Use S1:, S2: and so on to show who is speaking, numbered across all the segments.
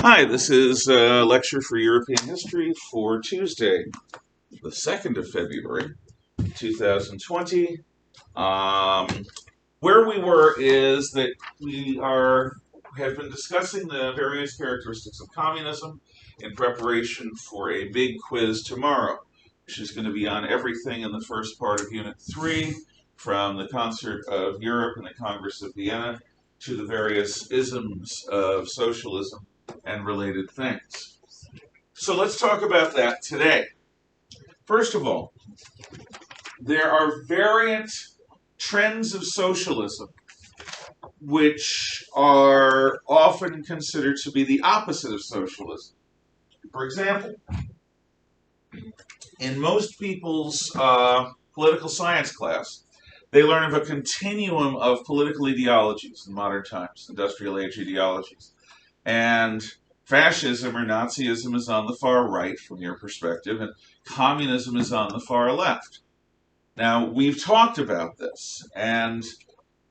S1: Hi, this is a lecture for European history for Tuesday, the 2nd of February, 2020. Um, where we were is that have been discussing the various characteristics of communism in preparation for a big quiz tomorrow, which is going to be on everything in the first part of Unit 3, from the Concert of Europe and the Congress of Vienna to the various isms of socialism and related things. So let's talk about that today. First of all, there are variant trends of socialism which are often considered to be the opposite of socialism. For example, in most people's political science class, they learn of a continuum of political ideologies in modern times, industrial age ideologies. And fascism or Nazism is on the far right from your perspective, and communism is on the far left. Now, we've talked about this, and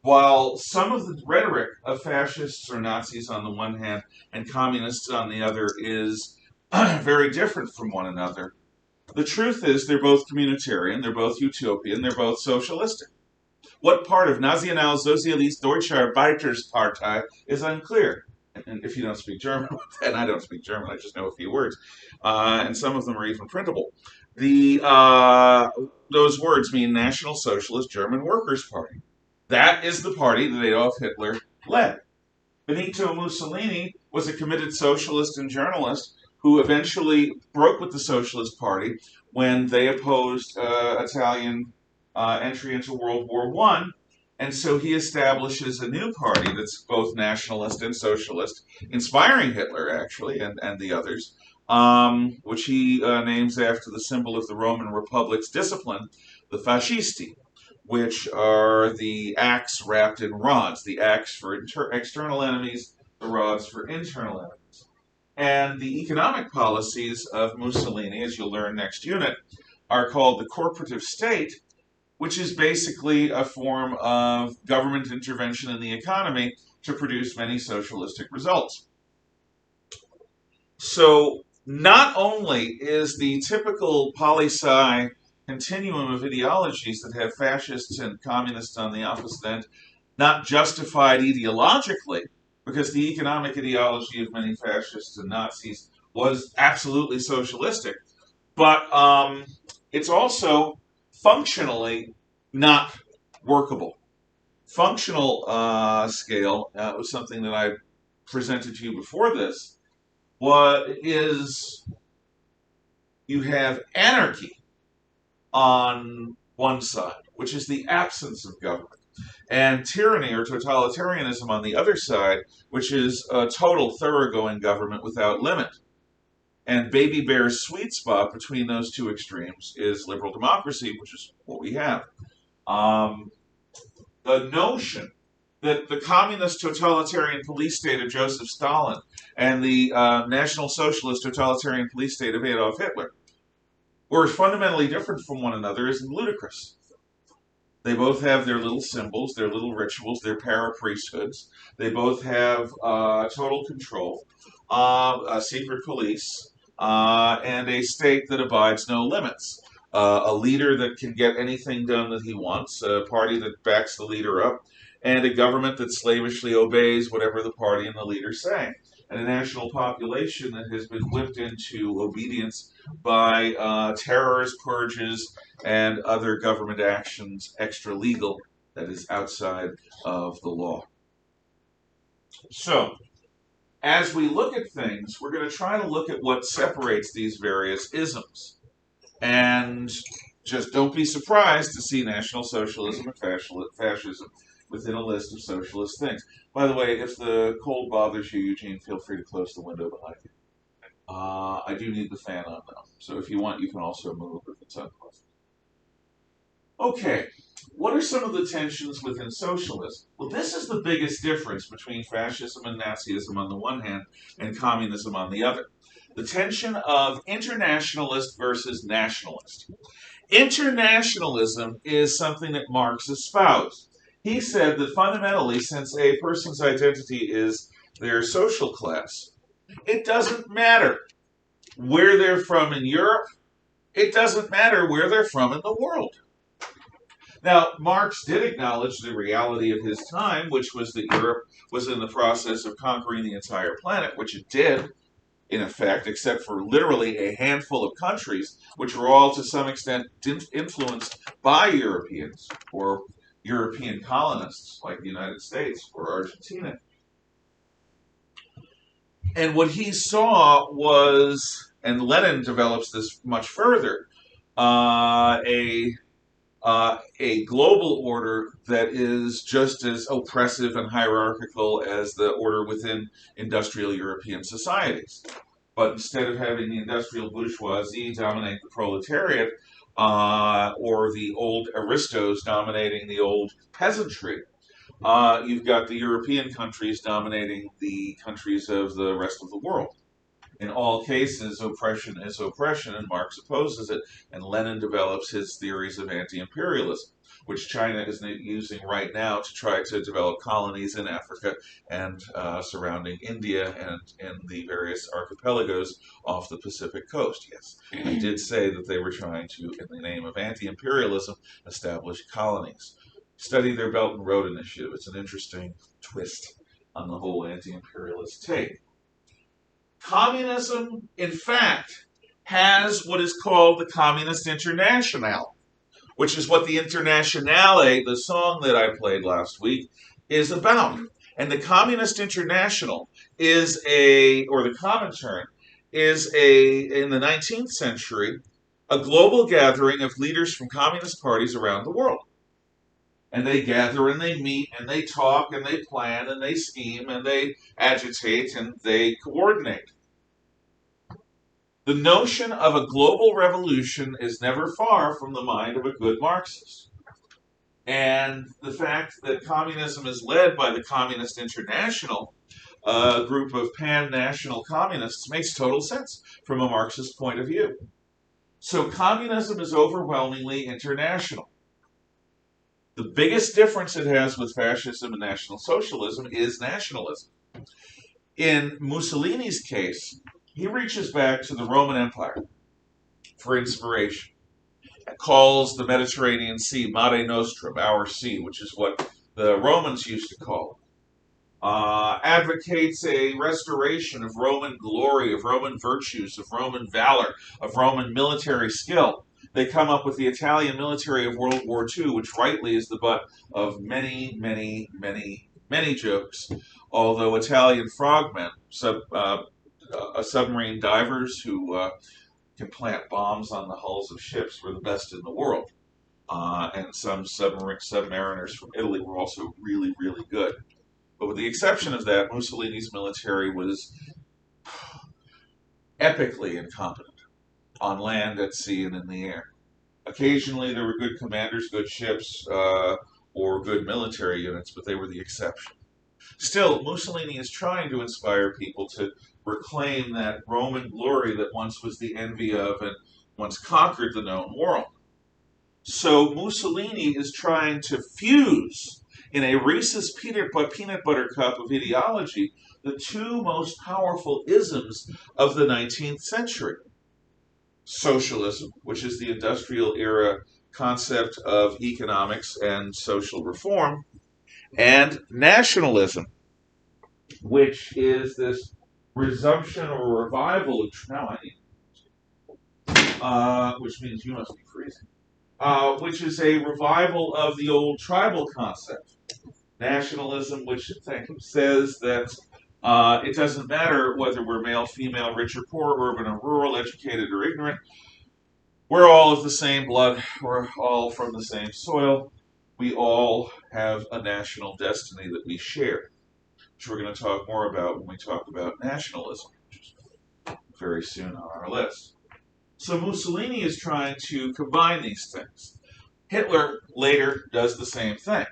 S1: while some of the rhetoric of fascists or Nazis on the one hand and communists on the other is very different from one another, the truth is they're both communitarian, they're both utopian, they're both socialistic. What part of Nationalsozialist Deutscher Arbeiterspartei is unclear. And if you don't speak German, and I don't speak German, I just know a few words, and some of them are even printable. Those words mean National Socialist German Workers' Party. That is the party that Adolf Hitler led. Benito Mussolini was a committed socialist and journalist who eventually broke with the Socialist Party when they opposed Italian entry into World War I. And so he establishes a new party that's both nationalist and socialist, inspiring Hitler, actually, and the others, which he names after the symbol of the Roman Republic's discipline, the fascisti, which are the axe wrapped in rods, the axe for external enemies, the rods for internal enemies. And the economic policies of Mussolini, as you'll learn next unit, are called the corporative state, which is basically a form of government intervention in the economy to produce many socialistic results. So not only is the typical poli-sci continuum of ideologies that have fascists and communists on the opposite end not justified ideologically, because the economic ideology of many fascists and Nazis was absolutely socialistic, but it's also functionally not workable. Functional scale was something that I presented to you before this. What is, you have anarchy on one side, which is the absence of government, and tyranny or totalitarianism on the other side, which is a total thoroughgoing government without limit. And Baby Bear's sweet spot between those two extremes is liberal democracy, which is what we have. The notion that the communist totalitarian police state of Joseph Stalin and the National Socialist totalitarian police state of Adolf Hitler were fundamentally different from one another is ludicrous. They both have their little symbols, their little rituals, their para-priesthoods. They both have total control, a secret police, and a state that abides no limits. A leader that can get anything done that he wants, a party that backs the leader up, and a government that slavishly obeys whatever the party and the leader say. And a national population that has been whipped into obedience by terrors, purges, and other government actions extra legal, that is outside of the law. So, as we look at things, we're going to try to look at what separates these various isms. And just don't be surprised to see National Socialism and fascism within a list of socialist things. By the way, if the cold bothers you, Eugene, feel free to close the window behind you. I do need the fan on though, so if you want, you can also move if it's unclosed. Okay, what are some of the tensions within socialism? Well, this is the biggest difference between fascism and Nazism on the one hand and communism on the other. The tension of internationalist versus nationalist. Internationalism is something that Marx espoused. He said that fundamentally, since a person's identity is their social class. It doesn't matter where they're from in Europe. It doesn't matter where they're from in the world. Now, Marx did acknowledge the reality of his time, which was that Europe was in the process of conquering the entire planet, which it did, in effect, except for literally a handful of countries, which were all to some extent influenced by Europeans or European colonists, like the United States or Argentina. And what he saw was, and Lenin develops this much further, a global order that is just as oppressive and hierarchical as the order within industrial European societies. But instead of having the industrial bourgeoisie dominate the proletariat, or the old aristos dominating the old peasantry, you've got the European countries dominating the countries of the rest of the world. In all cases, oppression is oppression, and Marx opposes it. And Lenin develops his theories of anti-imperialism, which China is using right now to try to develop colonies in Africa and surrounding India and in the various archipelagos off the Pacific coast. Yes, I did say that they were trying to, in the name of anti-imperialism, establish colonies. Study their Belt and Road Initiative. It's an interesting twist on the whole anti-imperialist take. Communism, in fact, has what is called the Communist International, which is what the Internationale, the song that I played last week, is about. And the Communist International is or the Comintern, is in the 19th century, a global gathering of leaders from communist parties around the world. And they gather and they meet and they talk and they plan and they scheme and they agitate and they coordinate. The notion of a global revolution is never far from the mind of a good Marxist. And the fact that communism is led by the Communist International, a group of pan-national communists, makes total sense from a Marxist point of view. So communism is overwhelmingly international. The biggest difference it has with fascism and National Socialism is nationalism. In Mussolini's case, he reaches back to the Roman Empire for inspiration. Calls the Mediterranean Sea Mare Nostrum, our sea, which is what the Romans used to call it. Advocates a restoration of Roman glory, of Roman virtues, of Roman valor, of Roman military skill. They come up with the Italian military of World War II, which rightly is the butt of many, many, many, many jokes. Although Italian frogmen, submarine divers who can plant bombs on the hulls of ships, were the best in the world. And some submariners from Italy were also really, really good. But with the exception of that, Mussolini's military was epically incompetent on land, at sea, and in the air. Occasionally there were good commanders, good ships, or good military units, but they were the exception. Still, Mussolini is trying to inspire people to reclaim that Roman glory that once was the envy of and once conquered the known world. So Mussolini is trying to fuse in a Reese's peanut butter cup of ideology the two most powerful isms of the 19th century. Socialism, which is the industrial era concept of economics and social reform, and nationalism, which is this resumption or revival of, which means you must be freezing, which is a revival of the old tribal concept. Nationalism, which says that it doesn't matter whether we're male, female, rich or poor, urban or rural, educated or ignorant. We're all of the same blood. We're all from the same soil. We all have a national destiny that we share, which we're going to talk more about when we talk about nationalism, which is very soon on our list. So Mussolini is trying to combine these things. Hitler later does the same thing.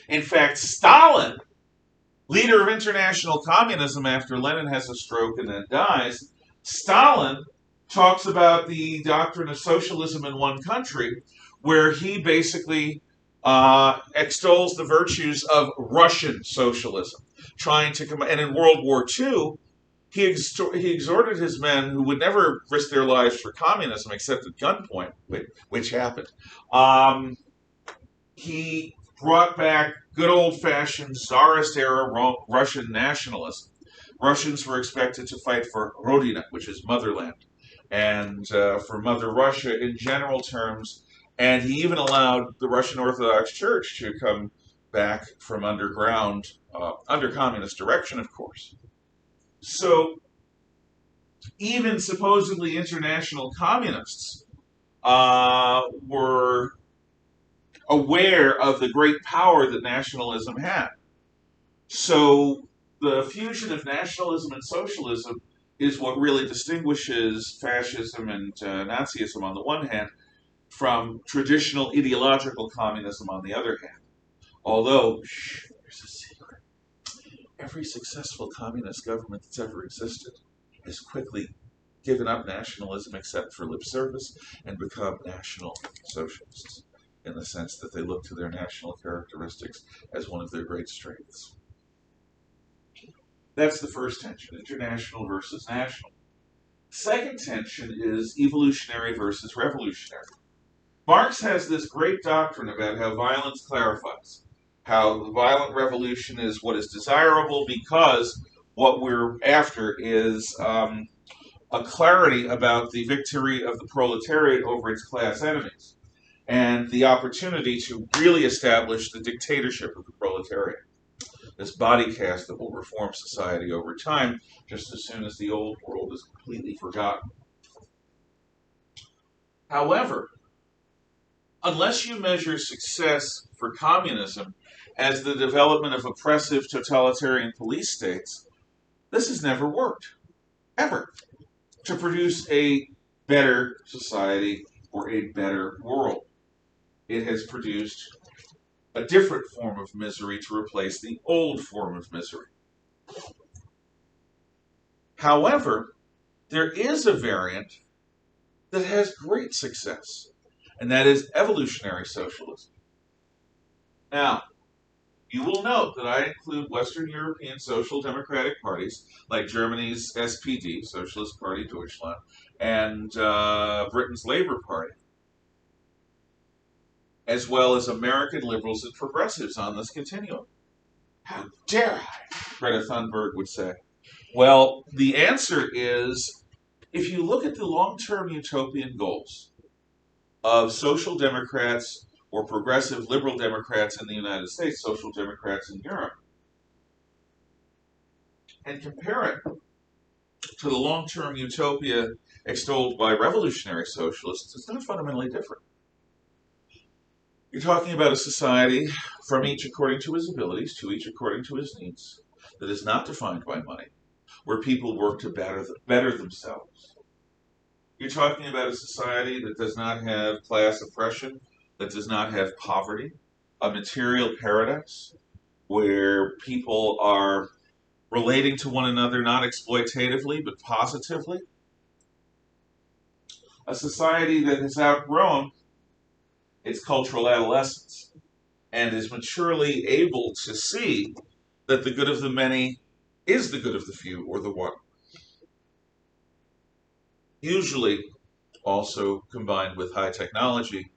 S1: In fact, Stalin, leader of international communism after Lenin has a stroke and then dies, Stalin talks about the doctrine of socialism in one country, where he basically extols the virtues of Russian socialism. trying to come. And in World War II, he exhorted his men, who would never risk their lives for communism except at gunpoint, which happened. He brought back good old-fashioned Tsarist-era Russian nationalism. Russians were expected to fight for Rodina, which is motherland, and for Mother Russia in general terms. And he even allowed the Russian Orthodox Church to come back from underground, under communist direction, of course. So even supposedly international communists were aware of the great power that nationalism had. So the fusion of nationalism and socialism is what really distinguishes fascism and Nazism on the one hand from traditional ideological communism on the other hand. Although, there's a secret. Every successful communist government that's ever existed has quickly given up nationalism except for lip service and become national socialists, in the sense that they look to their national characteristics as one of their great strengths. That's the first tension, international versus national. Second tension is evolutionary versus revolutionary. Marx has this great doctrine about how violence clarifies, how the violent revolution is what is desirable because what we're after is a clarity about the victory of the proletariat over its class enemies and the opportunity to really establish the dictatorship of the proletariat, this body cast that will reform society over time, just as soon as the old world is completely forgotten. However, unless you measure success for communism as the development of oppressive totalitarian police states, this has never worked, ever, to produce a better society or a better world. It has produced a different form of misery to replace the old form of misery. However, there is a variant that has great success, and that is evolutionary socialism. Now, you will note that I include Western European social democratic parties like Germany's SPD, Socialist Party Deutschland, and Britain's Labour Party, as well as American liberals and progressives on this continuum. How dare I, Greta Thunberg would say. Well, the answer is, if you look at the long-term utopian goals of social democrats or progressive liberal democrats in the United States, social democrats in Europe, and compare it to the long-term utopia extolled by revolutionary socialists, it's not fundamentally different. You're talking about a society from each according to his abilities, to each according to his needs, that is not defined by money, where people work to better themselves. You're talking about a society that does not have class oppression, that does not have poverty, a material paradise, where people are relating to one another not exploitatively, but positively. A society that has outgrown its cultural adolescence and is maturely able to see that the good of the many is the good of the few or the one. Usually also combined with high technology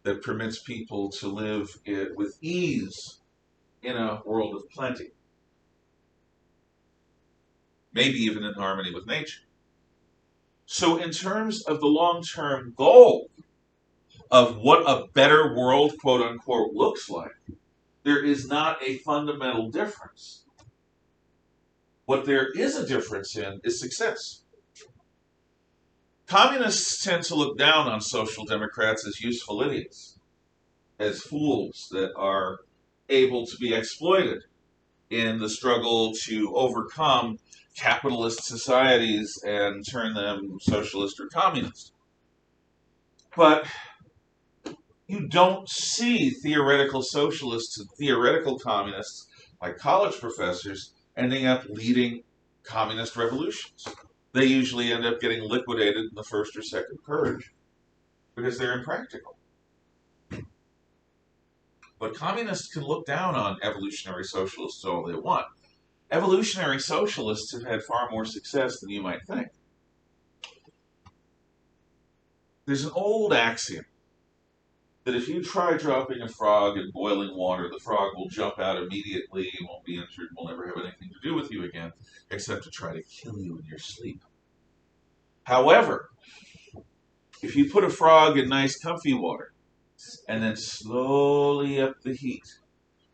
S1: that permits people to live with ease in a world of plenty. Maybe even in harmony with nature. So in terms of the long-term goal of what a better world, quote unquote, looks like, there is not a fundamental difference. What there is a difference in is success. Communists tend to look down on social democrats as useful idiots, as fools that are able to be exploited in the struggle to overcome capitalist societies and turn them socialist or communist. But you don't see theoretical socialists and theoretical communists, like college professors, ending up leading communist revolutions. They usually end up getting liquidated in the first or second purge because they're impractical. But communists can look down on evolutionary socialists all they want. Evolutionary socialists have had far more success than you might think. There's an old axiom that if you try dropping a frog in boiling water, the frog will jump out immediately, won't be injured, will never have anything to do with you again, except to try to kill you in your sleep. However, if you put a frog in nice comfy water and then slowly up the heat,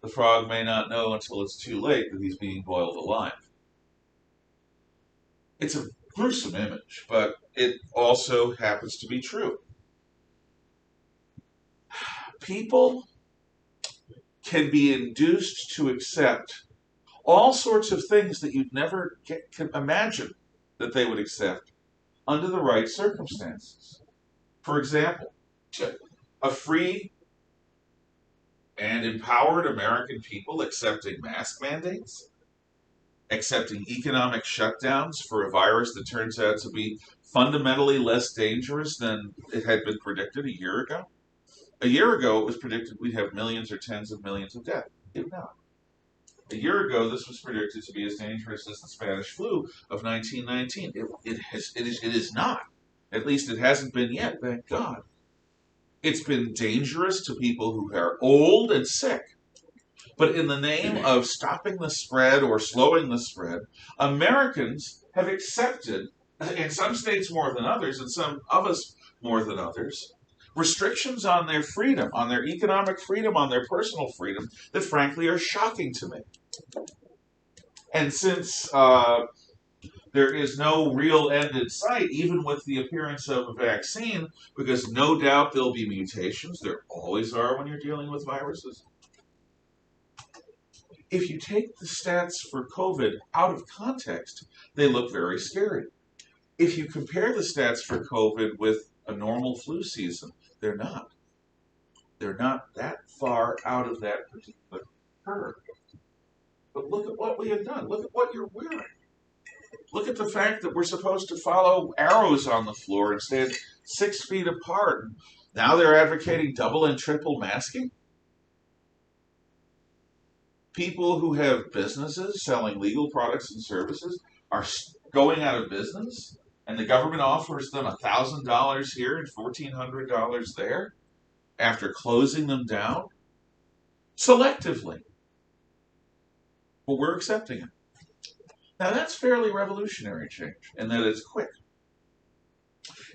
S1: the frog may not know until it's too late that he's being boiled alive. It's a gruesome image, but it also happens to be true. People can be induced to accept all sorts of things that you'd never can imagine that they would accept under the right circumstances. For example, a free and empowered American people accepting mask mandates, accepting economic shutdowns for a virus that turns out to be fundamentally less dangerous than it had been predicted a year ago. A year ago, it was predicted we'd have millions or tens of millions of deaths. It did not. A year ago, this was predicted to be as dangerous as the Spanish flu of 1919. It is not. At least it hasn't been yet, thank God. It's been dangerous to people who are old and sick. But in the name of stopping the spread or slowing the spread, Americans have accepted, in some states more than others, and some of us more than others, restrictions on their freedom, on their economic freedom, on their personal freedom, that frankly are shocking to me. And since there is no real end in sight, even with the appearance of a vaccine, because no doubt there'll be mutations, there always are when you're dealing with viruses. If you take the stats for COVID out of context, they look very scary. If you compare the stats for COVID with a normal flu season, they're not. They're not that far out of that particular curve. But look at what we have done. Look at what you're wearing. Look at the fact that we're supposed to follow arrows on the floor and stand 6 feet apart. Now they're advocating double and triple masking. People who have businesses selling legal products and services are going out of business, and the government offers them $1,000 here and $1,400 there after closing them down selectively. But we're accepting it. Now that's fairly revolutionary change, in that it's quick.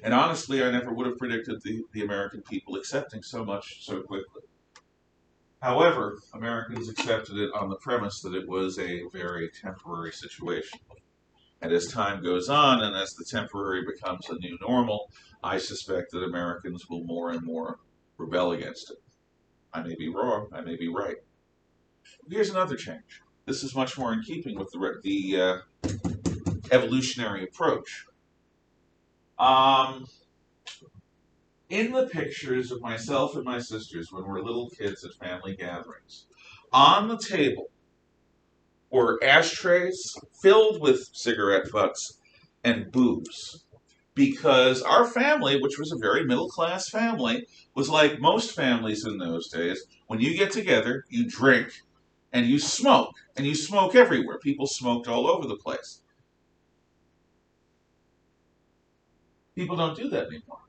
S1: And honestly, I never would have predicted the American people accepting so much so quickly. However, Americans accepted it on the premise that it was a very temporary situation. And as time goes on, and as the temporary becomes a new normal, I suspect that Americans will more and more rebel against it. I may be wrong, I may be right. Here's another change. This is much more in keeping with the evolutionary approach. In the pictures of myself and my sisters when we're little kids at family gatherings, on the table were ashtrays filled with cigarette butts and booze. Because our family, which was a very middle-class family, was like most families in those days. When you get together, you drink and you smoke everywhere. People smoked all over the place. People don't do that anymore.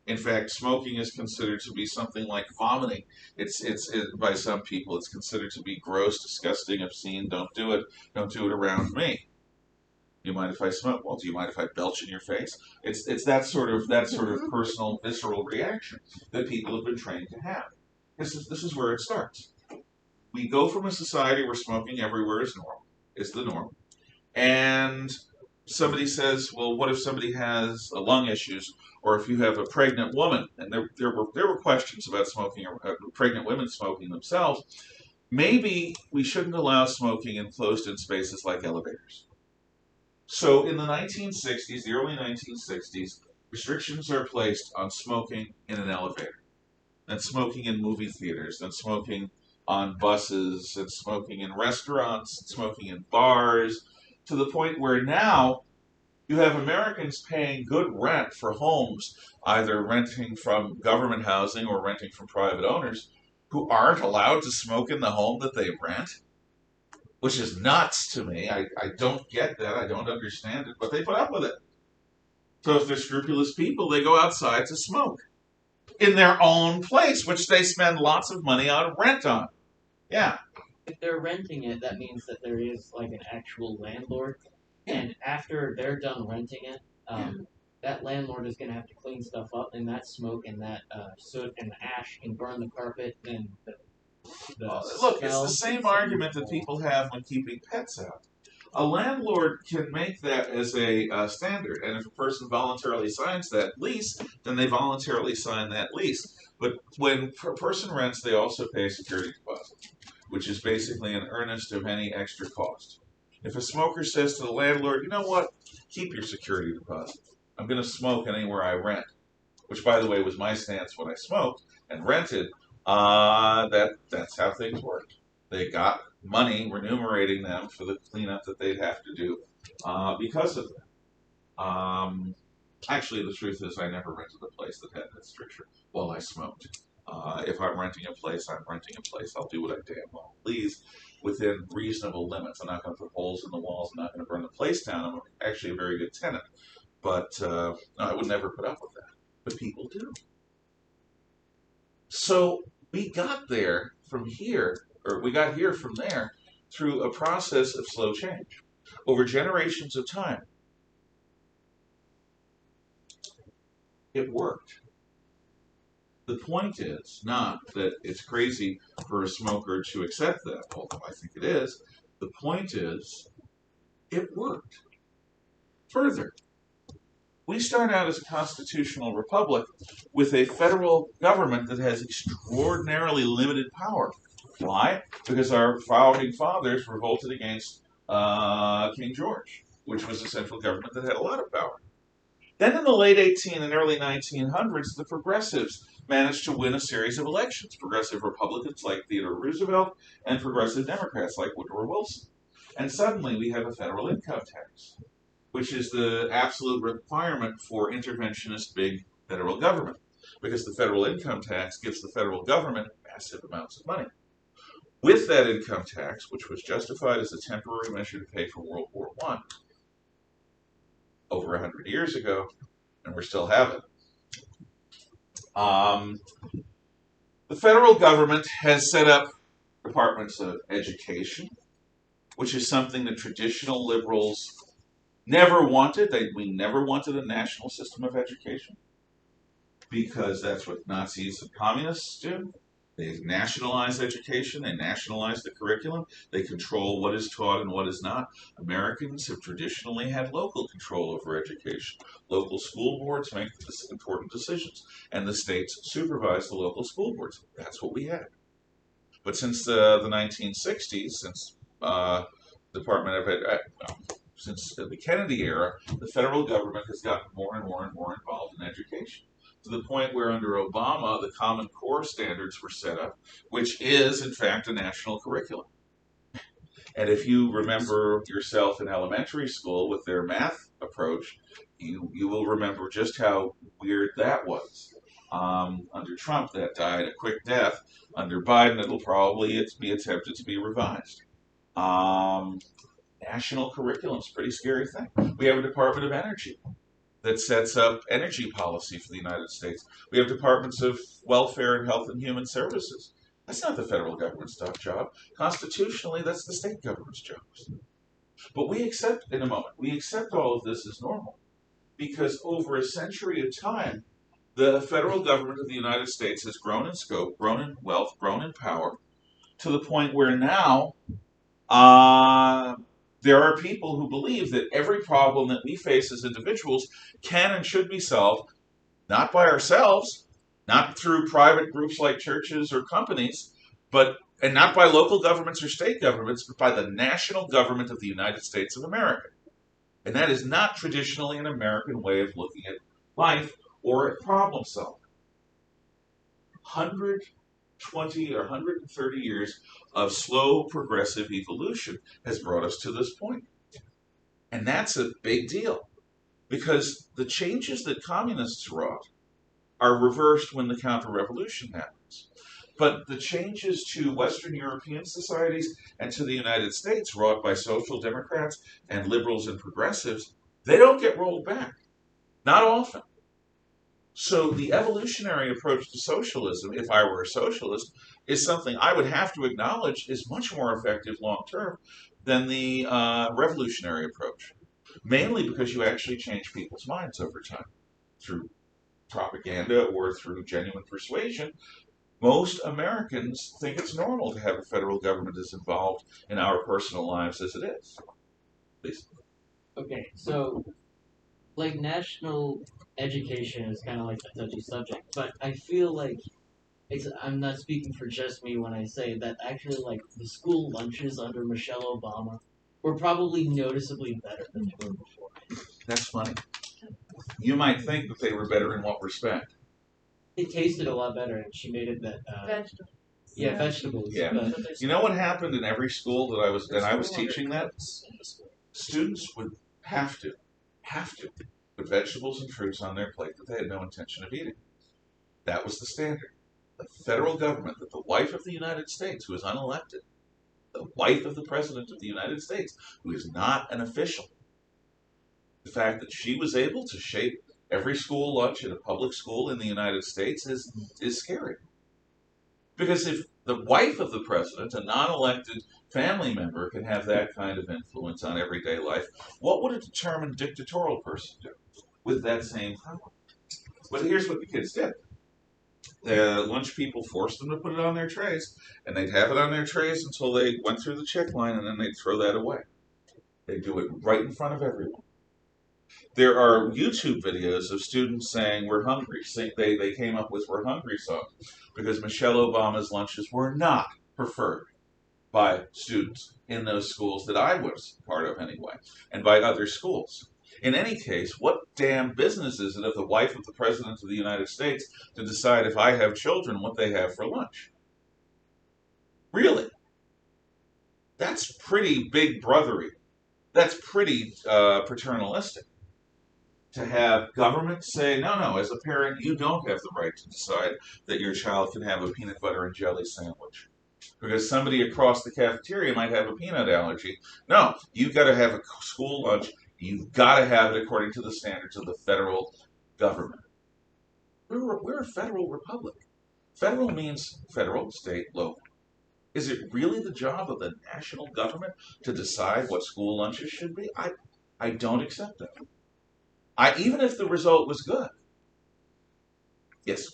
S1: In fact, smoking is considered to be something like vomiting. It's by some people, it's considered to be gross, disgusting, obscene. Don't do it. Don't do it around me. Do you mind if I smoke? Well, do you mind if I belch in your face? It's that sort of personal, visceral reaction that people have been trained to have. This is where it starts. We go from a society where smoking everywhere is the norm, and somebody says, well, what if somebody has lung issues, or if you have a pregnant woman, and there were questions about smoking, pregnant women smoking themselves. Maybe we shouldn't allow smoking in closed-in spaces like elevators. So in the 1960s, the early 1960s, restrictions are placed on smoking in an elevator, then smoking in movie theaters, then smoking on buses, and smoking in restaurants, and smoking in bars, to the point where now you have Americans paying good rent for homes, either renting from government housing or renting from private owners, who aren't allowed to smoke in the home that they rent. which is nuts to me. I don't get that. I don't understand it, but they put up with it. So if they're scrupulous people, they go outside to smoke in their own place, which they spend lots of money on rent on. Yeah.
S2: If they're renting it, that means that there is like an actual landlord, and after they're done renting it, that landlord is going to have to clean stuff up, and that smoke and that soot and the ash can burn the carpet, and
S1: Look, it's the same argument that people have when keeping pets out. A landlord can make that as a standard, and if a person voluntarily signs that lease, then they voluntarily sign that lease. But when a person rents, they also pay a security deposit, which is basically an earnest of any extra cost. If a smoker says to the landlord, you know what, keep your security deposit. I'm going to smoke anywhere I rent, which, by the way, was my stance when I smoked and rented. That's how things worked. They got money remunerating them for the cleanup that they'd have to do because of that. Actually, the truth is, I never rented a place that had that stricture while I smoked. If I'm renting a place, I'm renting a place. I'll do what I damn well please within reasonable limits. I'm not going to put holes in the walls. I'm not going to burn the place down. I'm actually a very good tenant. But no, I would never put up with that. But people do. So we got there from here, or we got here from there, through a process of slow change over generations of time. It worked. The point is not that it's crazy for a smoker to accept that, although I think it is. The point is, it worked. Further, we start out as a constitutional republic with a federal government that has extraordinarily limited power. Why? Because our founding fathers revolted against King George, which was a central government that had a lot of power. Then in the late 18 and early 1900s, the progressives managed to win a series of elections. Progressive Republicans like Theodore Roosevelt and progressive Democrats like Woodrow Wilson. And suddenly we have a federal income tax, which is the absolute requirement for interventionist big federal government, because the federal income tax gives the federal government massive amounts of money. With that income tax, which was justified as a temporary measure to pay for World War I over 100 years ago, and we still have it, the federal government has set up departments of education, which is something that traditional liberals never wanted. We never wanted a national system of education because that's what Nazis and communists do. They nationalize education, they nationalize the curriculum, they control what is taught and what is not. Americans have traditionally had local control over education. Local school boards make important decisions, and the states supervise the local school boards. That's what we had. But since the 1960s, since since the Kennedy era, the federal government has gotten more and more and more involved in education, to the point where under Obama, the Common Core standards were set up, which is, in fact, a national curriculum. And if you remember yourself in elementary school with their math approach, you will remember just how weird that was. Under Trump, that died a quick death. Under Biden, it'll probably be attempted to be revised. National curriculum is a pretty scary thing. We have a Department of Energy that sets up energy policy for the United States. We have departments of welfare and health and human services. That's not the federal government's job. Constitutionally, that's the state government's job. But we accept all of this as normal because over a century of time, the federal government of the United States has grown in scope, grown in wealth, grown in power, to the point where now there are people who believe that every problem that we face as individuals can and should be solved not by ourselves, not through private groups like churches or companies, and not by local governments or state governments, but by the national government of the United States of America. And that is not traditionally an American way of looking at life or at problem solving. 120 or 130 years of slow progressive evolution has brought us to this point. And that's a big deal because the changes that communists wrought are reversed when the counter-revolution happens. But the changes to Western European societies and to the United States wrought by social democrats and liberals and progressives, they don't get rolled back. Not often. So the evolutionary approach to socialism, if I were a socialist, is something I would have to acknowledge is much more effective long term than the revolutionary approach. Mainly because you actually change people's minds over time through propaganda or through genuine persuasion. Most Americans think it's normal to have a federal government as involved in our personal lives as it is. Please.
S2: Okay, so like national education is kind of like a touchy subject, but I feel like I'm not speaking for just me when I say that actually like the school lunches under Michelle Obama were probably noticeably better than they were before.
S1: That's funny. You might think that they were better in what respect?
S2: It tasted a lot better, and she made it that
S3: Vegetables.
S2: yeah, vegetables.
S1: Yeah.
S2: But
S1: You know what happened in every school that I was teaching that? Students would have to put vegetables and fruits on their plate that they had no intention of eating. That was the standard. The federal government, that the wife of the United States, who is unelected, the wife of the President of the United States, who is not an official, the fact that she was able to shape every school lunch in a public school in the United States is scary. Because if the wife of the president, a non-elected family member, can have that kind of influence on everyday life, what would a determined dictatorial person do with that same power? But here's what the kids did. The lunch people forced them to put it on their trays, and they'd have it on their trays until they went through the check line, and then they'd throw that away. They'd do it right in front of everyone. There are YouTube videos of students saying, "We're hungry." They came up with "We're hungry" songs because Michelle Obama's lunches were not preferred by students in those schools that I was part of anyway, and by other schools. In any case, what damn business is it of the wife of the President of the United States to decide if I have children what they have for lunch? Really? That's pretty big brothery. That's pretty paternalistic. To have government say, no, as a parent, you don't have the right to decide that your child can have a peanut butter and jelly sandwich. Because somebody across the cafeteria might have a peanut allergy. No, you've got to have a school lunch. You've got to have it according to the standards of the federal government. We're a federal republic. Federal means federal, state, local. Is it really the job of the national government to decide what school lunches should be? I don't accept that. Even if the result was good. Yes.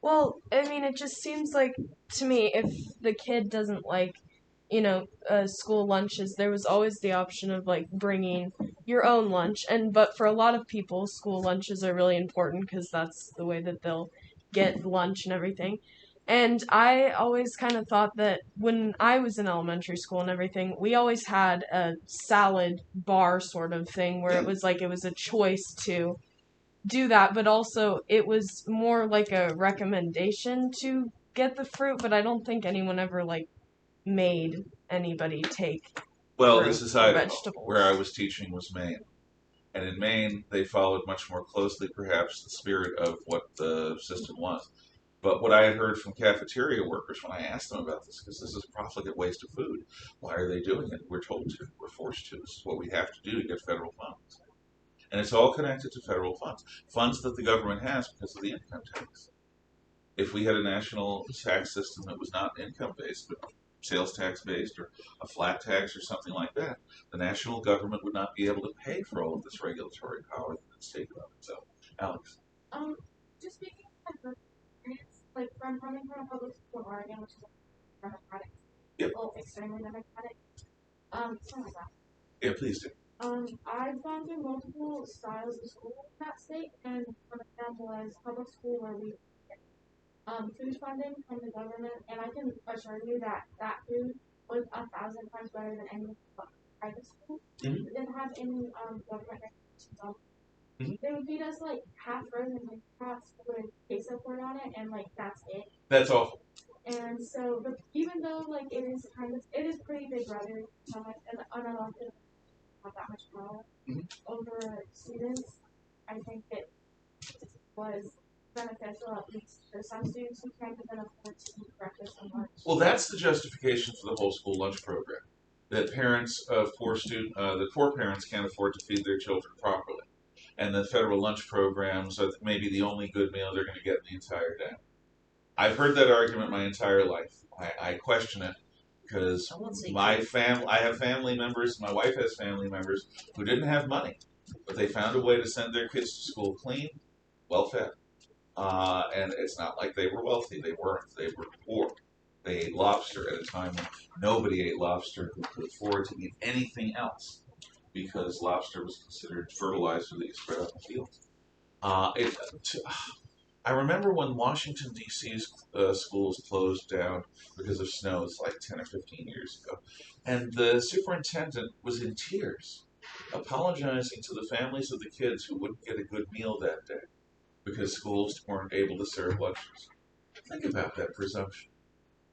S3: Well, I mean, it just seems like, to me, if the kid doesn't like, school lunches, there was always the option of, like, bringing your own lunch. But for a lot of people, school lunches are really important because that's the way that they'll get lunch and everything. And I always kind of thought that when I was in elementary school and everything, we always had a salad bar sort of thing where it was like it was a choice to do that, but also it was more like a recommendation to get the fruit, but I don't think anyone ever like made anybody take
S1: Well,
S3: fruit
S1: this is
S3: or
S1: Idaho,
S3: vegetables.
S1: where I was teaching was Maine. And in Maine, they followed much more closely, perhaps, the spirit of what the system was. But what I had heard from cafeteria workers when I asked them about this, because this is a profligate waste of food, why are they doing it? We're told to. We're forced to. This is what we have to do to get federal funds. And it's all connected to federal funds. Funds that the government has because of the income tax. If we had a national tax system that was not income-based, but sales tax-based or a flat tax or something like that, the national government would not be able to pay for all of this regulatory power that it's taken on itself. Alex?
S4: Just speaking of experience, like from coming from a public school in Oregon, which is democratic,
S1: Yep.
S4: well, extremely democratic, something like that.
S1: Yeah, please do.
S4: I've gone through multiple styles of school in that state, and one of them was public school where we get food funding from the government, and I can assure you that that food was 1,000 times better than any private school.
S1: Mm-hmm.
S4: It didn't have any government regulations on it.
S1: Mm-hmm.
S4: They would feed us like half frozen like pots with queso poured on it, and like that's it.
S1: That's awful.
S4: And so, but even though like it is pretty big brother, and unelected have that much power over students, I think it was beneficial, at least for some students who can't even afford to eat breakfast and lunch.
S1: Well, that's the justification for the whole school lunch program. That parents of the poor parents can't afford to feed their children properly, and the federal lunch programs are maybe the only good meal they're going to get in the entire day. I've heard that argument my entire life. I question it because I have family members, my wife has family members who didn't have money, but they found a way to send their kids to school clean, well fed. And it's not like they were wealthy. They weren't. They were poor. They ate lobster at a time when nobody ate lobster who could afford to eat anything else because lobster was considered fertilizer that you spread out in the fields. I remember when Washington, D.C.'s schools closed down because of snow, it's like 10 or 15 years ago, and the superintendent was in tears, apologizing to the families of the kids who wouldn't get a good meal that day because schools weren't able to serve lunches. Think about that presumption.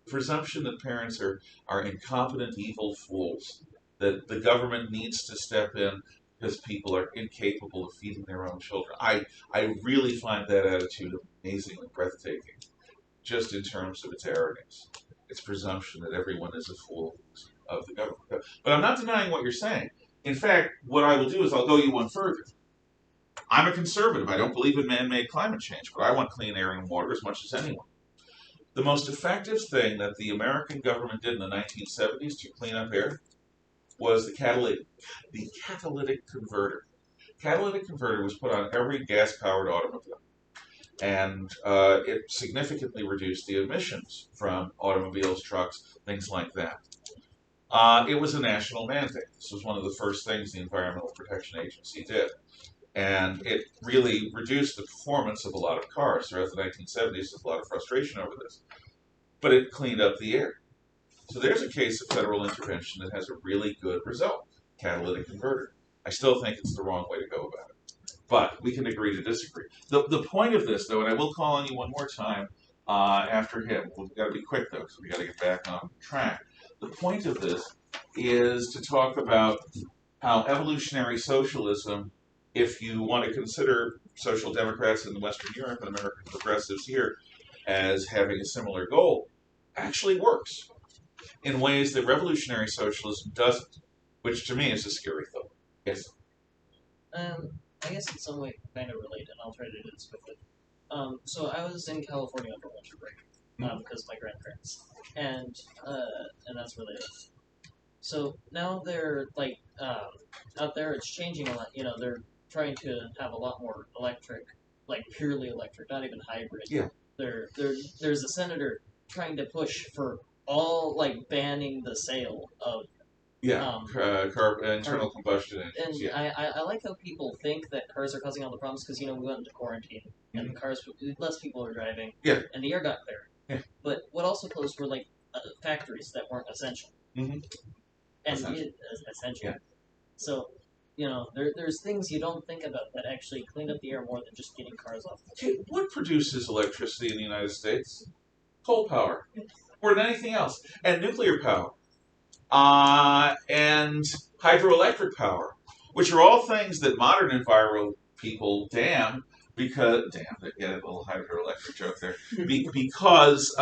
S1: Presumption that parents are incompetent, evil fools, that the government needs to step in because people are incapable of feeding their own children. I really find that attitude amazingly breathtaking, just in terms of its arrogance. Its presumption that everyone is a fool of the government. But I'm not denying what you're saying. In fact, what I will do is I'll go you one further. I'm a conservative. I don't believe in man-made climate change, but I want clean air and water as much as anyone. The most effective thing that the American government did in the 1970s to clean up air was the catalytic converter. Catalytic converter was put on every gas-powered automobile, and it significantly reduced the emissions from automobiles, trucks, things like that. It was a national mandate. This was one of the first things the Environmental Protection Agency did. And it really reduced the performance of a lot of cars. Throughout the 1970s, there's a lot of frustration over this. But it cleaned up the air. So there's a case of federal intervention that has a really good result, catalytic converter. I still think it's the wrong way to go about it. But we can agree to disagree. The point of this, though, and I will call on you one more time after him. We've got to be quick, though, because we've got to get back on track. The point of this is to talk about how evolutionary socialism, if you want to consider social democrats in Western Europe and American progressives here as having a similar goal, actually works in ways that revolutionary socialism doesn't, which to me is a scary thought. Yes?
S2: I guess in some way kind of related, and I'll try to do this quickly. So I was in California over winter break because of my grandparents, and that's related. So now they're like out there, it's changing a lot. You know, they're trying to have a lot more electric, like purely electric, not even hybrid.
S1: Yeah.
S2: There's a senator trying to push for all like banning the sale of
S1: internal combustion engines.
S2: And I like how people think that cars are causing all the problems because, you know, we went into quarantine and less people are driving.
S1: Yeah.
S2: And the air got clear.
S1: Yeah.
S2: But what also closed were like factories that weren't essential.
S1: Mm-hmm.
S2: And essential. Yeah. So, you know, there's things you don't think about that actually clean up the air more than just getting cars off.
S1: Okay, what produces electricity in the United States? Coal power, more than anything else, and nuclear power, and hydroelectric power, which are all things that modern enviro people damn because they get a little hydroelectric joke there because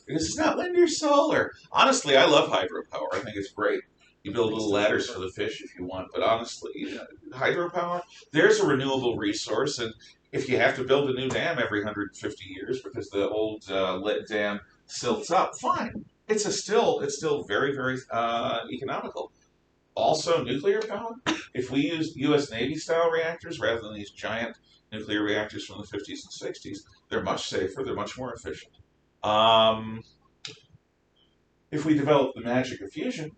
S1: it's not wind or solar. Honestly, I love hydropower. I think it's great. You build little ladders for the fish if you want, but honestly, hydropower, there's a renewable resource, and if you have to build a new dam every 150 years because the old lit dam silts up, fine. It's still very, very economical. Also, nuclear power. If we used U.S. Navy style reactors rather than these giant nuclear reactors from the 50s and 60s, they're much safer. They're much more efficient. If we develop the magic of fusion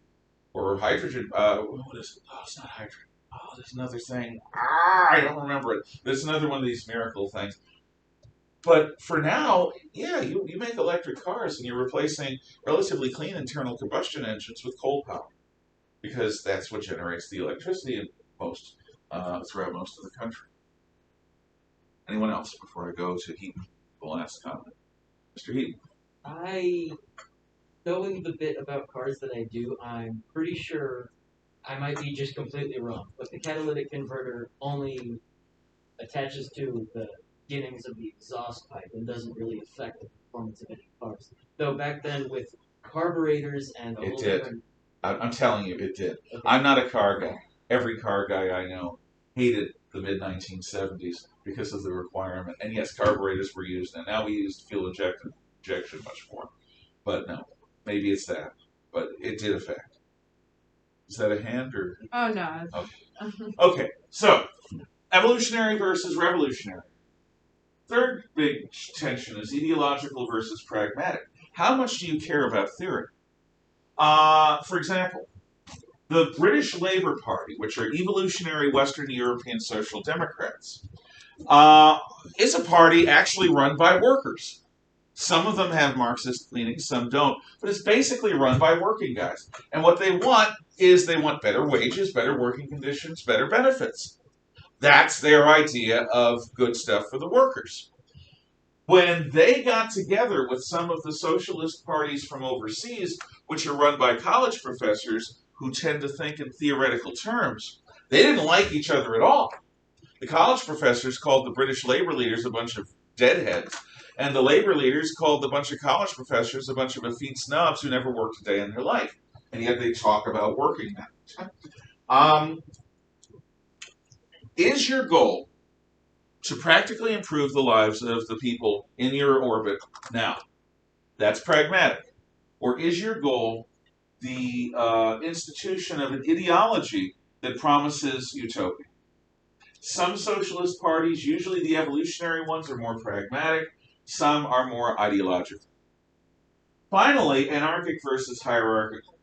S1: or hydrogen, what is it? Oh, it's not hydrogen. Oh, there's another thing. I don't remember it. There's another one of these miracle things. But for now, yeah, you make electric cars and you're replacing relatively clean internal combustion engines with coal power because that's what generates the electricity in throughout most of the country. Anyone else before I go to Heaton, the last comment? Mr. Heaton.
S2: Knowing the bit about cars that I do, I'm pretty sure I might be just completely wrong, but the catalytic converter only attaches to the beginnings of the exhaust pipe and doesn't really affect the performance of any cars. Though back then with carburetors and a
S1: It
S2: whole
S1: did.
S2: different.
S1: I'm telling you, it did.
S2: Okay.
S1: I'm not a car guy. Every car guy I know hated the mid-1970s because of the requirement. And yes, carburetors were used, and now we use fuel injection much more. But no, maybe it's that. But it did affect. Is that a hand or?
S5: Oh no.
S1: Okay. Okay, so evolutionary versus revolutionary. Third big tension is ideological versus pragmatic. How much do you care about theory? For example, the British Labour Party, which are evolutionary Western European Social Democrats, is a party actually run by workers. Some of them have Marxist leanings, some don't, but it's basically run by working guys. And what they want is they want better wages, better working conditions, better benefits. That's their idea of good stuff for the workers. When they got together with some of the socialist parties from overseas, which are run by college professors who tend to think in theoretical terms, they didn't like each other at all. The college professors called the British labor leaders a bunch of deadheads, and the labor leaders called the bunch of college professors a bunch of effete snobs who never worked a day in their life. And yet they talk about working now. Is your goal to practically improve the lives of the people in your orbit now? That's pragmatic. Or is your goal the institution of an ideology that promises utopia? Some socialist parties, usually the evolutionary ones, are more pragmatic. Some are more ideological. Finally, anarchic versus hierarchical.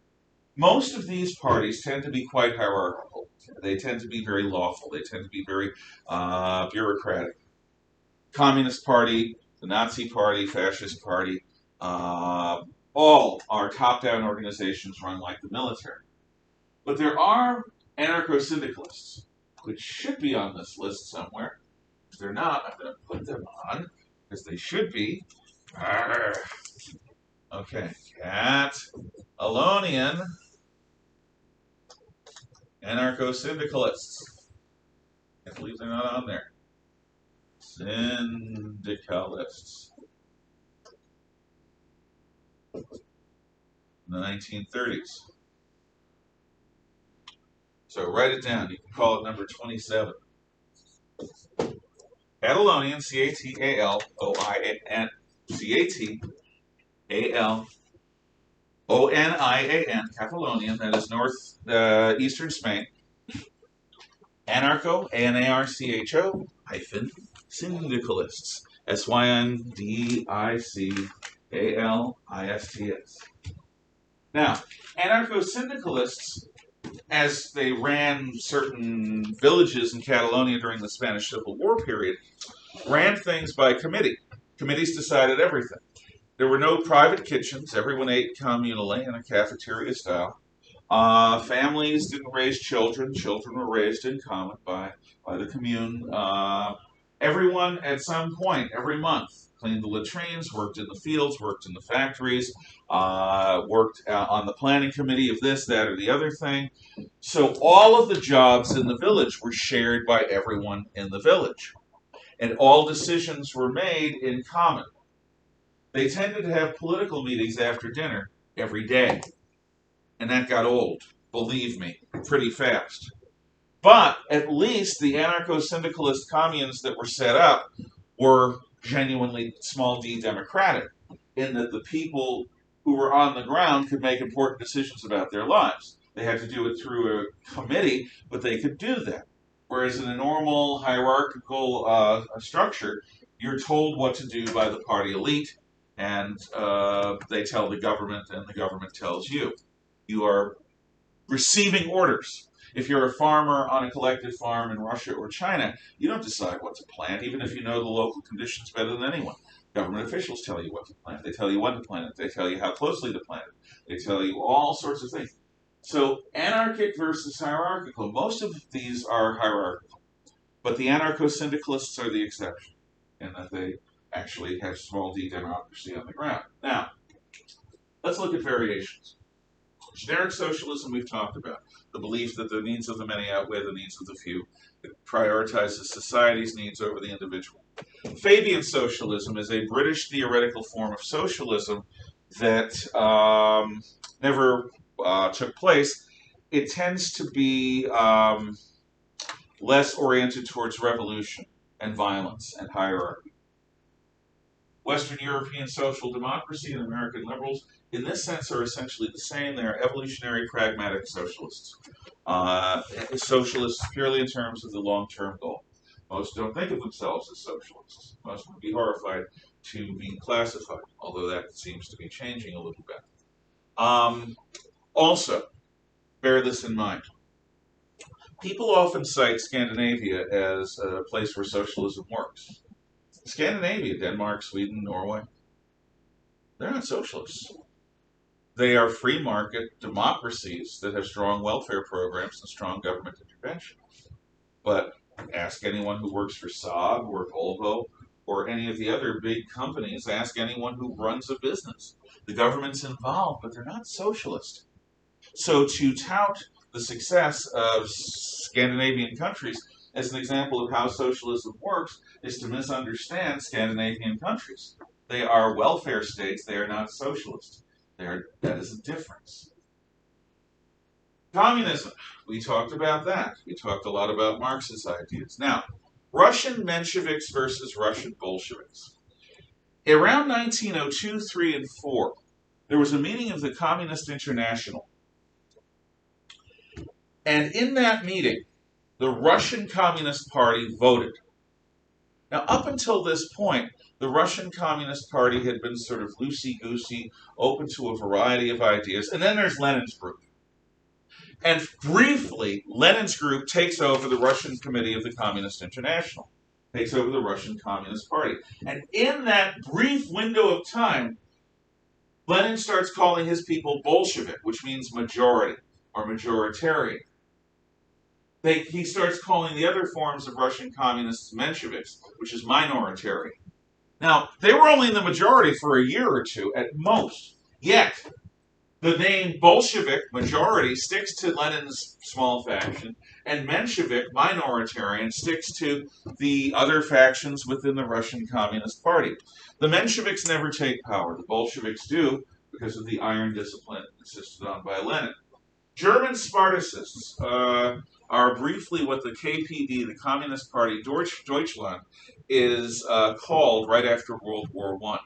S1: Most of these parties tend to be quite hierarchical. They tend to be very lawful. They tend to be very bureaucratic. Communist Party, the Nazi Party, Fascist Party, all are top-down organizations run like the military. But there are anarcho-syndicalists, which should be on this list somewhere. If they're not, I'm going to put them on, because they should be. Arrgh. Okay, Catalonian anarcho-syndicalists. Can't believe they're not on there. Syndicalists. In the 1930s. So write it down. You can call it number 27. Catalonian, C-A-T-A-L-O-I-N, C-A-T-A-L-O-N-I-A-N, Catalonian, that is eastern Spain. Anarcho, A-N-A-R-C-H-O, hyphen, syndicalists, S-Y-N-D-I-C-A-L-I-S-T-S. Now, anarcho-syndicalists, as they ran certain villages in Catalonia during the Spanish Civil War period, ran things by committee. Committees decided everything. There were no private kitchens. Everyone ate communally in a cafeteria style. Families didn't raise children. Children were raised in common by the commune. Everyone, at some point, every month, cleaned the latrines, worked in the fields, worked in the factories, worked on the planning committee of this, that, or the other thing. So all of the jobs in the village were shared by everyone in the village. And all decisions were made in common. They tended to have political meetings after dinner every day. And that got old, believe me, pretty fast. But at least the anarcho-syndicalist communes that were set up were genuinely small d democratic, in that the people who were on the ground could make important decisions about their lives. They had to do it through a committee, but they could do that. Whereas in a normal hierarchical structure, you're told what to do by the party elite, and they tell the government, and the government tells you. You are receiving orders. If you're a farmer on a collective farm in Russia or China, you don't decide what to plant, even if you know the local conditions better than anyone. Government officials tell you what to plant. They tell you when to plant it. They tell you how closely to plant it. They tell you all sorts of things. So anarchic versus hierarchical. Most of these are hierarchical. But the anarcho-syndicalists are the exception, in that they actually have small d democracy on the ground. Now, let's look at variations. Generic socialism we've talked about. The belief that the needs of the many outweigh the needs of the few. It prioritizes society's needs over the individual. Fabian socialism is a British theoretical form of socialism that never took place. It tends to be less oriented towards revolution and violence and hierarchy. Western European social democracy and American liberals, in this sense, are essentially the same. They are evolutionary, pragmatic socialists. Socialists purely in terms of the long-term goal. Most don't think of themselves as socialists. Most would be horrified to be classified, although that seems to be changing a little bit. Also, bear this in mind. People often cite Scandinavia as a place where socialism works. Scandinavia, Denmark, Sweden, Norway, they're not socialists. They are free market democracies that have strong welfare programs and strong government intervention. But ask anyone who works for Saab or Volvo or any of the other big companies, ask anyone who runs a business. The government's involved, but they're not socialist. So to tout the success of Scandinavian countries as an example of how socialism works is to misunderstand Scandinavian countries. They are welfare states, they are not socialist. That is a difference. Communism, we talked about that. We talked a lot about Marx's ideas. Now, Russian Mensheviks versus Russian Bolsheviks. Around 1902, 3, and 4, there was a meeting of the Communist International. And in that meeting, the Russian Communist Party voted. Now, up until this point, the Russian Communist Party had been sort of loosey-goosey, open to a variety of ideas. And then there's Lenin's group. And briefly, Lenin's group takes over the Russian Committee of the Communist International, takes over the Russian Communist Party. And in that brief window of time, Lenin starts calling his people Bolshevik, which means majority or majoritarian. He starts calling the other forms of Russian communists Mensheviks, which is minoritarian. Now, they were only in the majority for a year or two at most, yet the name Bolshevik, majority, sticks to Lenin's small faction, and Menshevik, minoritarian, sticks to the other factions within the Russian Communist Party. The Mensheviks never take power. The Bolsheviks do because of the iron discipline insisted on by Lenin. German Spartacists are briefly what the KPD, the Communist Party Deutschland, is called right after World War I.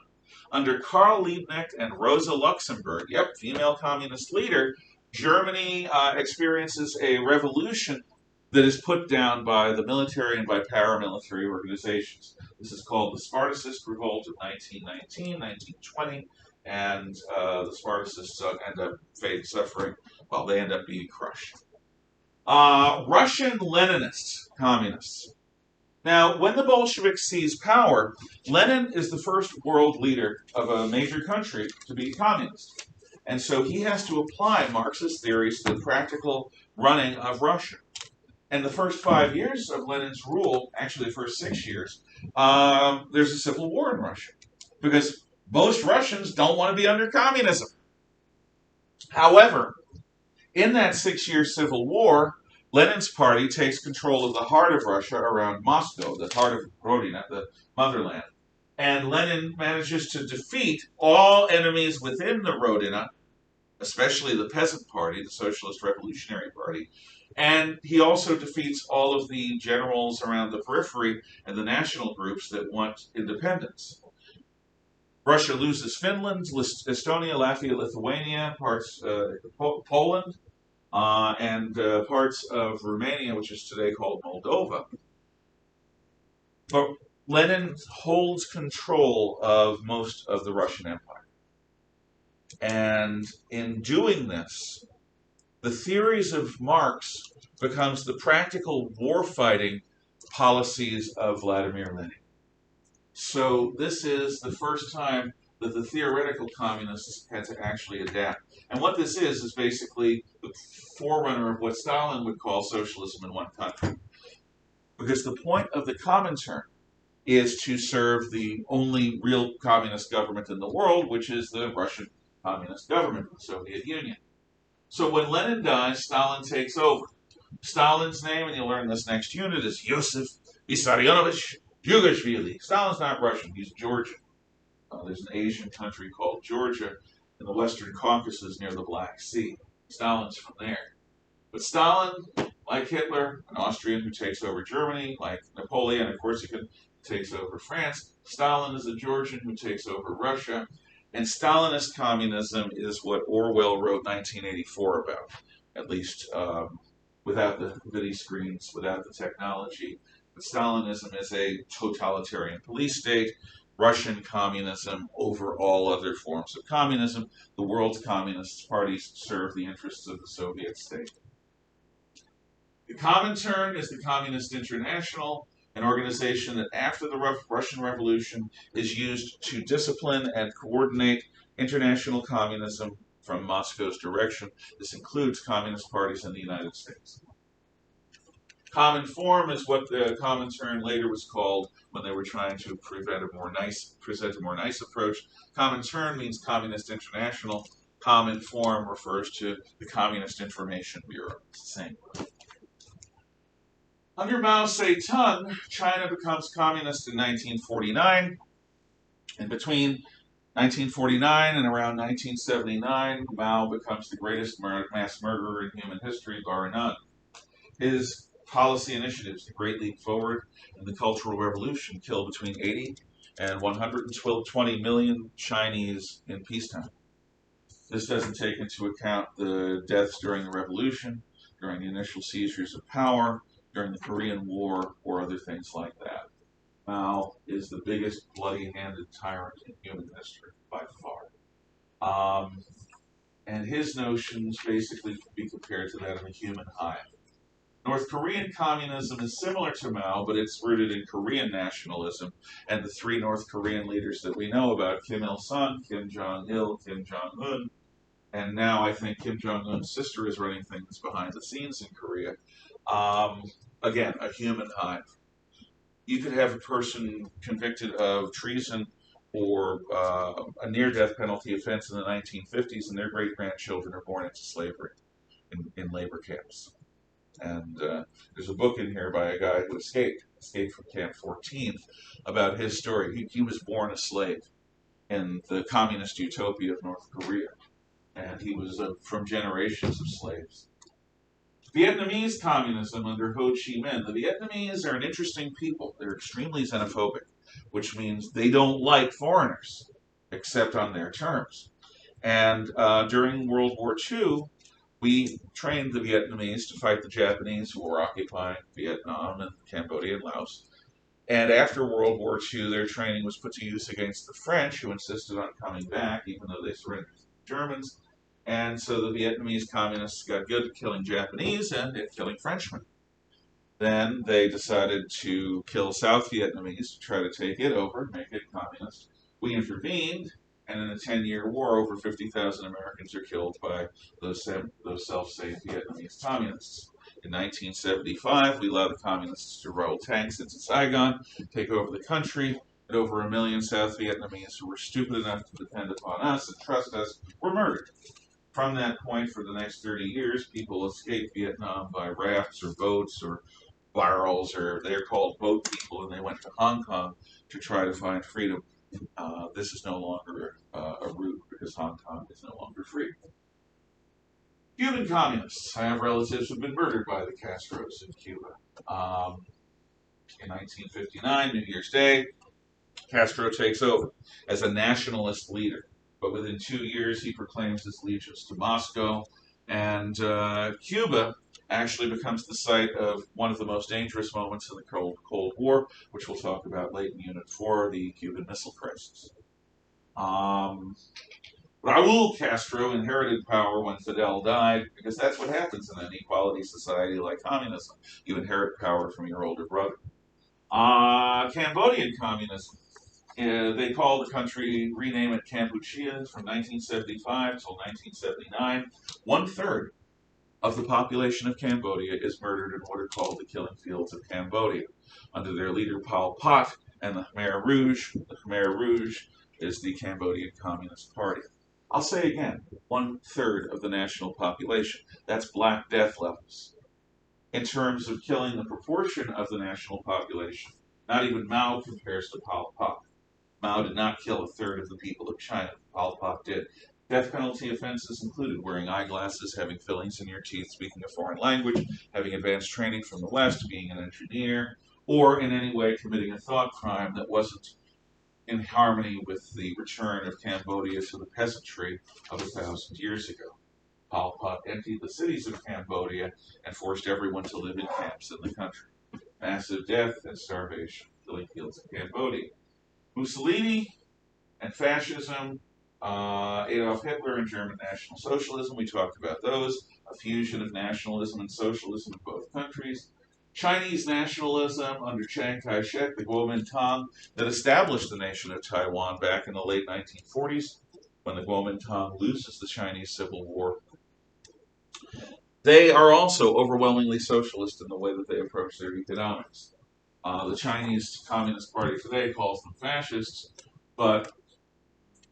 S1: Under Karl Liebknecht and Rosa Luxemburg, female communist leader, Germany experiences a revolution that is put down by the military and by paramilitary organizations. This is called the Spartacist Revolt of 1919, 1920, and the Spartacists end up suffering, well, they end up being crushed. Russian Leninists, communists. Now, when the Bolsheviks seize power, Lenin is the first world leader of a major country to be communist. And so he has to apply Marxist theories to the practical running of Russia. And the first 5 years of Lenin's rule, actually the first 6 years, there's a civil war in Russia. Because most Russians don't want to be under communism. However, in that 6-year civil war, Lenin's party takes control of the heart of Russia around Moscow, the heart of Rodina, the motherland. And Lenin manages to defeat all enemies within the Rodina, especially the peasant party, the Socialist Revolutionary Party. And he also defeats all of the generals around the periphery and the national groups that want independence. Russia loses Finland, Estonia, Latvia, Lithuania, parts Poland, and parts of Romania, which is today called Moldova. But Lenin holds control of most of the Russian Empire. And in doing this, the theories of Marx becomes the practical war-fighting policies of Vladimir Lenin. So this is the first time that the theoretical communists had to actually adapt. And what this is basically the forerunner of what Stalin would call socialism in one country. Because the point of the Comintern is to serve the only real communist government in the world, which is the Russian communist government of the Soviet Union. So when Lenin dies, Stalin takes over. Stalin's name, and you'll learn this next unit, is Yosef Vissarionovich Yugashvili. Stalin's not Russian, he's Georgian. There's an Asian country called Georgia in the Western Caucasus near the Black Sea. Stalin's from there. But Stalin, like Hitler, an Austrian who takes over Germany, like Napoleon, a Corsican, takes over France. Stalin is a Georgian who takes over Russia. And Stalinist communism is what Orwell wrote 1984 about, at least without the video screens, without the technology. But Stalinism is a totalitarian police state. Russian communism over all other forms of communism. The world's communist parties serve the interests of the Soviet state. The Comintern is the Communist International, an organization that after the Russian Revolution is used to discipline and coordinate international communism from Moscow's direction. This includes communist parties in the United States. Cominform is what the Comintern later was called when they were trying to present a more nice approach. Comintern means Communist International. Cominform refers to the Communist Information Bureau. It's the same. Under Mao Zedong, China becomes communist in 1949. And between 1949 and around 1979, Mao becomes the greatest mass murderer in human history, bar none. His policy initiatives, the Great Leap Forward and the Cultural Revolution, killed between 80 and 120 million Chinese in peacetime. This doesn't take into account the deaths during the revolution, during the initial seizures of power, during the Korean War, or other things like that. Mao is the biggest bloody-handed tyrant in human history, by far. And his notions basically can be compared to that of a human hive. North Korean communism is similar to Mao, but it's rooted in Korean nationalism, and the three North Korean leaders that we know about, Kim Il-sung, Kim Jong-il, Kim Jong-un, and now I think Kim Jong-un's sister is running things behind the scenes in Korea. Again, a human hive. You could have a person convicted of treason or a near-death penalty offense in the 1950s, and their great-grandchildren are born into slavery in labor camps. And there's a book in here by a guy who escaped from Camp 14, about his story. He was born a slave in the communist utopia of North Korea, and he was from generations of slaves. Vietnamese communism under Ho Chi Minh. The Vietnamese are an interesting people. They're extremely xenophobic, which means they don't like foreigners, except on their terms. And during World War II, we trained the Vietnamese to fight the Japanese who were occupying Vietnam and Cambodia and Laos. And after World War II, their training was put to use against the French, who insisted on coming back, even though they surrendered to the Germans. And so the Vietnamese communists got good at killing Japanese and at killing Frenchmen. Then they decided to kill South Vietnamese to try to take it over and make it communist. We intervened, and in a 10-year war, over 50,000 Americans are killed by those self-same Vietnamese communists. In 1975, we allowed the communists to roll tanks into Saigon, take over the country, and over 1 million South Vietnamese who were stupid enough to depend upon us and trust us were murdered. From that point, for the next 30 years, people escaped Vietnam by rafts or boats or barrels, or they're called boat people, and they went to Hong Kong to try to find freedom. This is no longer a route because Hong Kong is no longer free. Cuban communists. I have relatives who have been murdered by the Castros in Cuba. In 1959, New Year's Day, Castro takes over as a nationalist leader. But within 2 years, he proclaims his allegiance to Moscow, and Cuba actually becomes the site of one of the most dangerous moments in the Cold War, which we'll talk about late in Unit 4, the Cuban Missile Crisis. Raúl Castro inherited power when Fidel died, because that's what happens in an equality society like communism. You inherit power from your older brother. Cambodian communism. They call the country, rename it Kampuchea from 1975 until 1979. 1/3 of the population of Cambodia is murdered in what are called the killing fields of Cambodia, under their leader Pol Pot and the Khmer Rouge. The Khmer Rouge is the Cambodian Communist Party. I'll say again, 1/3 of the national population. That's Black Death levels. In terms of killing the proportion of the national population, Not even Mao compares to Pol Pot. Mao did not kill a third of the people of China. Pol Pot did. Death penalty offenses included wearing eyeglasses, having fillings in your teeth, speaking a foreign language, having advanced training from the West, being an engineer, or in any way committing a thought crime that wasn't in harmony with the return of Cambodia to the peasantry of 1,000 years ago. Pol Pot emptied the cities of Cambodia and forced everyone to live in camps in the country. Massive death and starvation, killing fields in Cambodia. Mussolini and fascism, Adolf Hitler and German National Socialism, we talked about those, a fusion of nationalism and socialism in both countries. Chinese nationalism under Chiang Kai-shek, the Kuomintang, that established the nation of Taiwan back in the late 1940s, when the Kuomintang loses the Chinese Civil War. They are also overwhelmingly socialist in the way that they approach their economics. The Chinese Communist Party today calls them fascists, but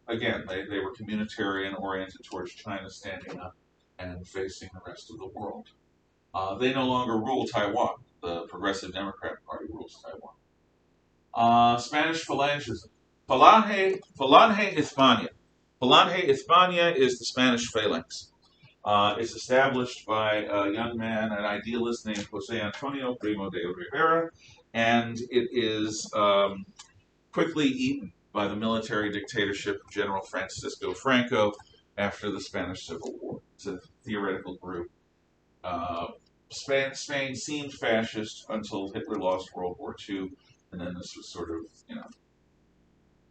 S1: again, they were communitarian, oriented towards China standing up and facing the rest of the world. They no longer rule Taiwan. The Progressive Democrat Party rules Taiwan. Spanish Phalangism. Falange Hispania. Falange Hispania is the Spanish phalanx. It's established by a young man, an idealist named Jose Antonio Primo de Rivera, and it is quickly eaten by the military dictatorship of General Francisco Franco after the Spanish Civil War. It's a theoretical group. Spain seemed fascist until Hitler lost World War II, and then this was sort of,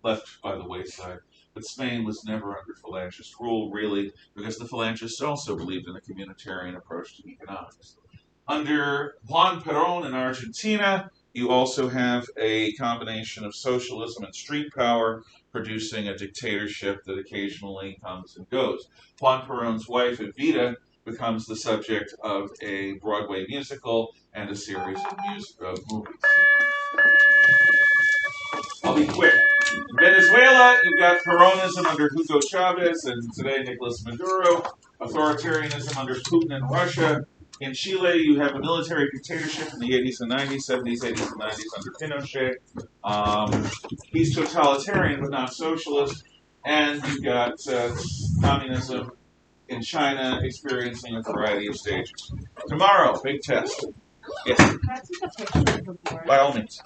S1: left by the wayside. But Spain was never under Falangist rule, really, because the Falangists also believed in a communitarian approach to economics. Under Juan Perón in Argentina, you also have a combination of socialism and street power, producing a dictatorship that occasionally comes and goes. Juan Perón's wife, Evita, becomes the subject of a Broadway musical and a series of movies. I'll be quick. In Venezuela, you've got Peronism under Hugo Chavez and today Nicolas Maduro, authoritarianism under Putin in Russia. In Chile, you have a military dictatorship in the 80s and 90s, 70s, 80s, and 90s under Pinochet. He's totalitarian but not socialist. And you've got communism in China experiencing a variety of stages. Tomorrow, big test. Yes.
S5: Can I take a picture of the board?
S1: By all means.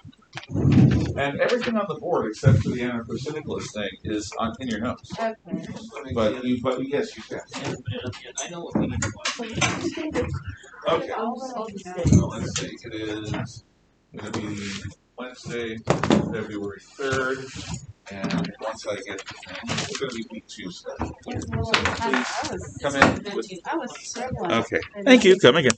S1: And everything on the board except for the Anarchocynicalists thing is in your notes.
S5: Okay.
S1: But yes, you can.
S2: I know what we need to watch.
S1: Okay.
S5: I'll just say.
S1: So let's see. It is going to be Wednesday, February 3rd. And once I get the thing, it's going to be week Tuesday. So please come in.
S5: I was so glad.
S1: Okay. Thank you. Come again.